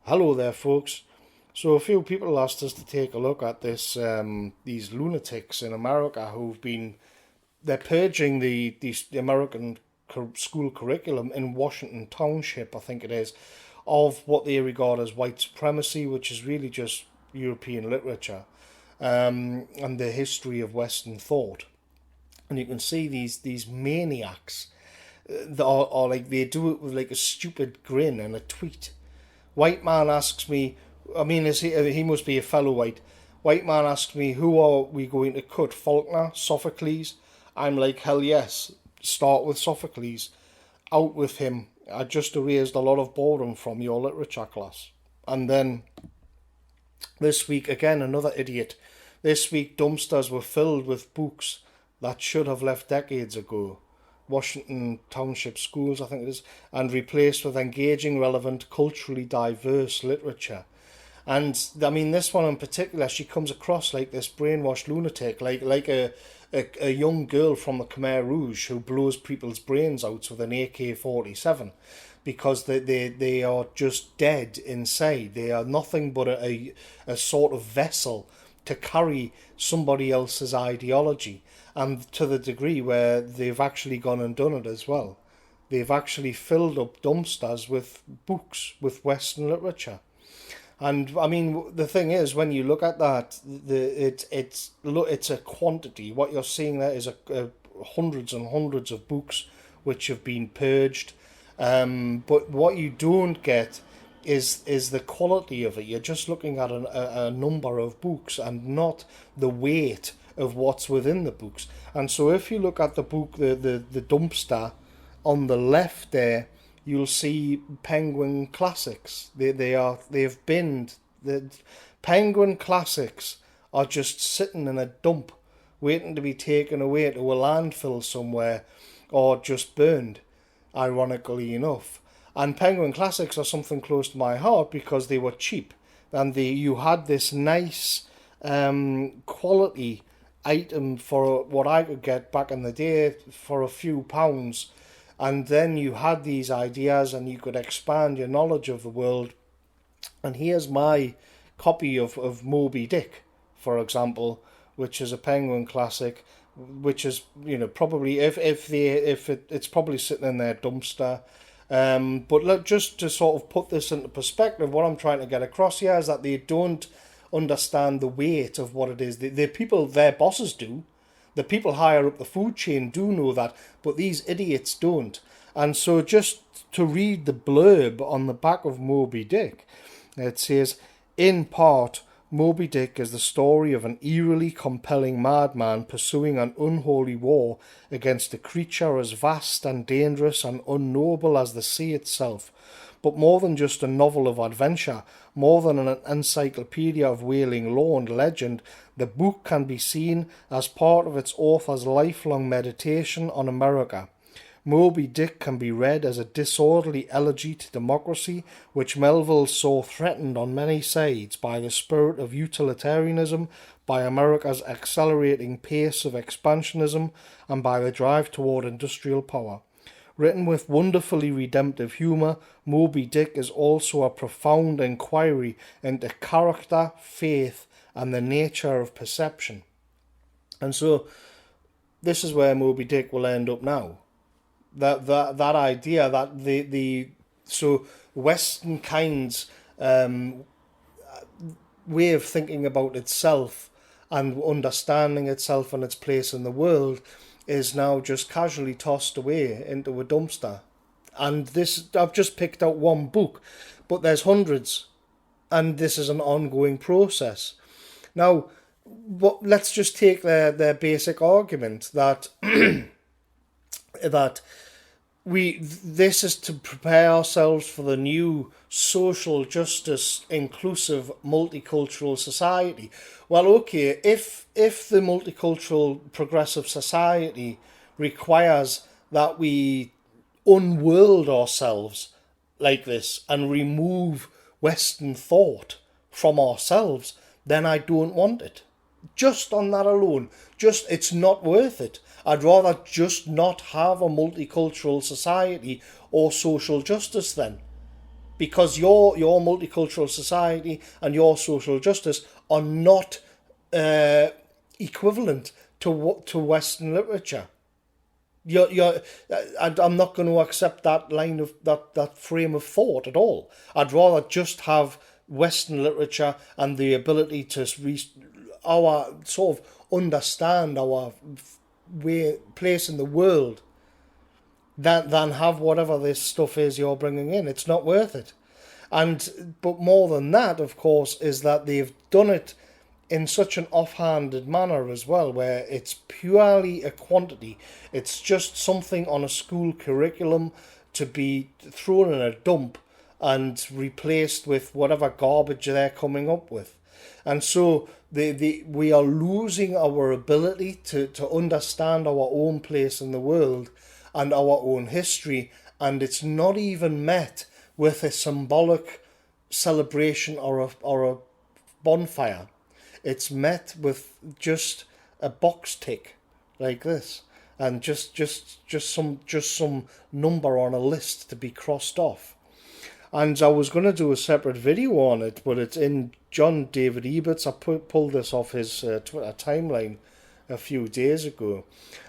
Hello there, folks. So a few people asked us to take a look at these lunatics in America they're purging the American school curriculum in Washington Township, I think it is, of what they regard as white supremacy, which is really just European literature, and the history of Western thought. And you can see these maniacs that are like, they do it with like a stupid grin and a tweet. White man asks me, I mean, he must be a fellow white. White man asks me, who are we going to cut? Faulkner? Sophocles? I'm like, hell yes. Start with Sophocles. Out with him. I just erased a lot of boredom from your literature class. And then this week, again, another idiot. This week, dumpsters were filled with books that should have left decades ago. Washington Township Schools, I think it is, and replaced with engaging, relevant, culturally diverse literature. And I mean, this one in particular, she comes across like this brainwashed lunatic, like a young girl from the Khmer Rouge who blows people's brains out with an AK-47 because they are just dead inside. They are nothing but a sort of vessel to carry somebody else's ideology, and to the degree where they've actually gone and done it as well. They've actually filled up dumpsters with books, with Western literature. And I mean, the thing is, when you look at that, it's a quantity. What you're seeing there is a hundreds and hundreds of books which have been purged. But what you don't get is the quality of it. You're just looking at a number of books and not the weight of what's within the books. And so if you look at the book, the dumpster on the left there, you'll see Penguin Classics. They've binned. The Penguin Classics are just sitting in a dump, waiting to be taken away to a landfill somewhere, or just burned, ironically enough. And Penguin Classics are something close to my heart because they were cheap, and you had this nice quality item for what I could get back in the day for a few pounds. And then you had these ideas and you could expand your knowledge of the world. And here's my copy of Moby Dick, for example, which is a Penguin classic, which is, probably it's probably sitting in their dumpster. But look, just to sort of put this into perspective, what I'm trying to get across here is that they don't understand the weight of what it is. The people, their bosses do. The people higher up the food chain do know that, but these idiots don't. And so just to read the blurb on the back of Moby Dick, it says, in part, Moby Dick is the story of an eerily compelling madman pursuing an unholy war against a creature as vast and dangerous and unknowable as the sea itself. But more than just a novel of adventure, more than an encyclopedia of whaling lore and legend, the book can be seen as part of its author's lifelong meditation on America. Moby Dick can be read as a disorderly elegy to democracy, which Melville saw threatened on many sides by the spirit of utilitarianism, by America's accelerating pace of expansionism, and by the drive toward industrial power. Written with wonderfully redemptive humour, Moby Dick is also a profound inquiry into character, faith, and the nature of perception. And so, this is where Moby Dick will end up now. That idea that so Western kind's way of thinking about itself and understanding itself and its place in the world is now just casually tossed away into a dumpster. And this, I've just picked out one book, but there's hundreds, and this is an ongoing process. Now, let's just take their basic argument that that this is to prepare ourselves for the new social justice, inclusive, multicultural society. Well, okay, if the multicultural progressive society requires that we unworld ourselves like this and remove Western thought from ourselves, then I don't want it. Just on that alone, it's not worth it. I'd rather just not have a multicultural society or social justice then. because your multicultural society and your social justice are not equivalent to Western literature. I'm not going to accept that line of that frame of thought at all. I'd rather just have Western literature and the ability to our sort of understand our place in the world than have whatever this stuff is you're bringing in. It's not worth it. But more than that, of course, is that they've done it in such an offhanded manner as well, where it's purely a quantity. It's just something on a school curriculum to be thrown in a dump and replaced with whatever garbage they're coming up with. And so we are losing our ability to understand our own place in the world and our own history, and it's not even met with a symbolic celebration or a bonfire. It's met with just a box tick like this, and just some number on a list to be crossed off. And I was going to do a separate video on it, but it's in John David Ebert's. I pulled this off his Twitter timeline a few days ago,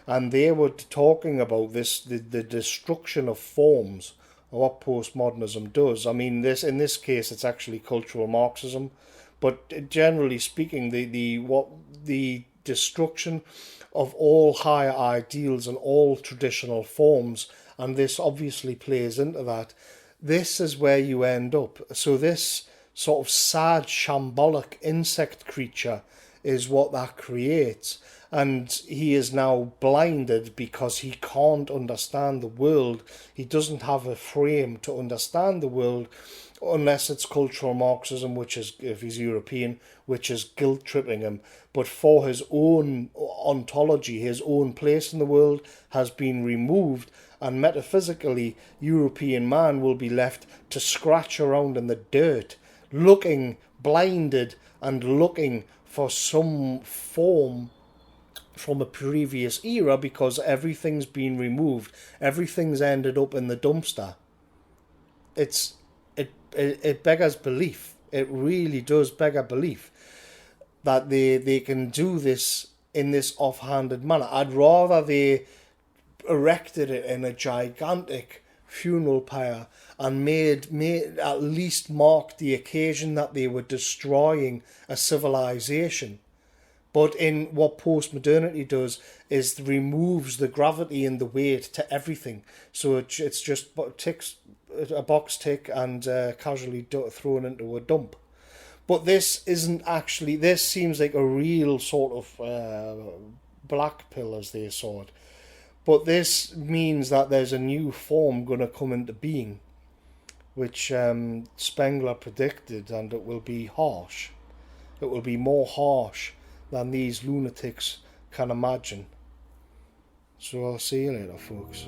and they were talking about the destruction of forms, or what postmodernism does. I mean, in this case, it's actually cultural Marxism. But generally speaking, the destruction of all higher ideals and all traditional forms, and this obviously plays into that, this is where you end up. So this sort of sad, shambolic insect creature is what that creates. And he is now blinded because he can't understand the world. He doesn't have a frame to understand the world, unless it's cultural Marxism, which is, if he's European, which is guilt-tripping him. But for his own ontology, his own place in the world has been removed, and metaphysically, European man will be left to scratch around in the dirt, looking blinded and looking for some form from a previous era, because everything's been removed. Everything's ended up in the dumpster. It beggars belief. It really does beggar belief that they can do this in this offhanded manner. I'd rather they erected it in a gigantic funeral pyre and made at least mark the occasion that they were destroying a civilization. But in what postmodernity does is removes the gravity and the weight to everything. So it's just a box tick and casually thrown into a dump. But this isn't actually. This seems like a real sort of black pill, as they saw it. But this means that there's a new form going to come into being, which Spengler predicted, and it will be harsh. It will be more harsh than these lunatics can imagine. So I'll see you later, folks.